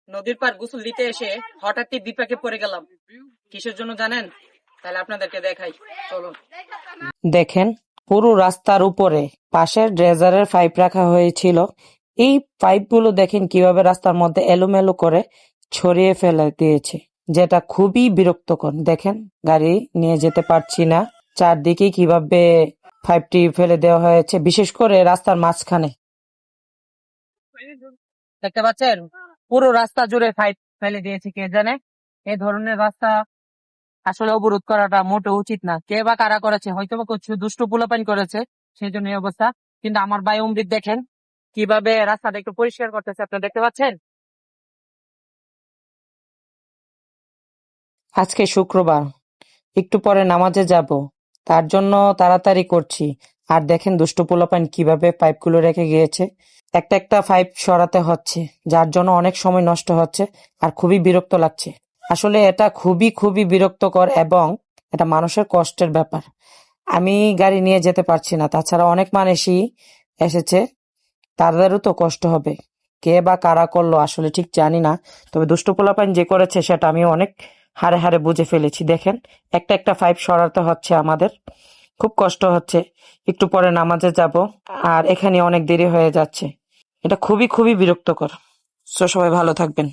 নদীর পার গোসল দিতে এসে হঠাৎই বিপাকে পড়ে গেলাম। কিসের জন্য জানেন? তাহলে আপনাদেরকে দেখাই, চলুন। দেখেন, পুরো রাস্তার উপরে পাশের ড্রেজারের পাইপ রাখা হয়েছিল। এই পাইপগুলো দেখেন কিভাবে রাস্তার মধ্যে এলোমেলো করে ছড়িয়ে ফেলে দিয়েছে, যেটা খুবই বিরক্তকর। দেখেন, গাড়ি নিয়ে যেতে পারছি না, চারদিকে কিভাবে পাইপটি ফেলে দেওয়া হয়েছে, বিশেষ করে রাস্তার মাঝখানে। দেখতে পাচ্ছেন, পুরো রাস্তা জুড়ে পাইপ ফেলে দিয়েছে। কে জানে এই ধরনের রাস্তা আসলে অবরোধ করাটা মোটেও উচিত না। কে বা কারা করেছে, হয়তো বা কিছু দুষ্ট পোলাপাইন করেছে, সেই জন্য এই অবস্থা। কিন্তু আমার ভাই অমৃত দেখেন কিভাবে রাস্তাটা একটু পরিষ্কার করতেছে, আপনারা দেখতে পাচ্ছেন। আজকে শুক্রবার, একটু পরে নামাজে যাব, তার জন্য তাড়াতাড়ি করছি। আর দেখেন দুষ্ট পোলাপাইন কিভাবে পাইপগুলো রেখে গিয়েছে। একটা একটা পাইপ সরাতে হচ্ছে, যার জন্য অনেক সময় নষ্ট হচ্ছে আর খুবই বিরক্ত লাগছে। আসলে এটা খুবই খুবই বিরক্তকর এবং এটা মানুষের কষ্টের ব্যাপার। আমি গাড়ি নিয়ে যেতে পারছি না, তাছাড়া অনেক মানুষই এসেছে, তাদেরও তো কষ্ট হবে। কে বা কারা করলো আসলে ঠিক জানি না, তবে দুষ্ট পোলাপাইন যে করেছে সেটা আমি অনেক হাড়ে হাড়ে বুঝে ফেলেছি। দেখেন, একটা একটা পাইপ সরাতে হচ্ছে আমাদের, খুব কষ্ট হচ্ছে। একটু পরে নামাজে যাব, আর এখানে অনেক দেরি হয়ে যাচ্ছে। এটা খুবই খুবই বিরক্তকর। সো সবাই ভালো থাকবেন।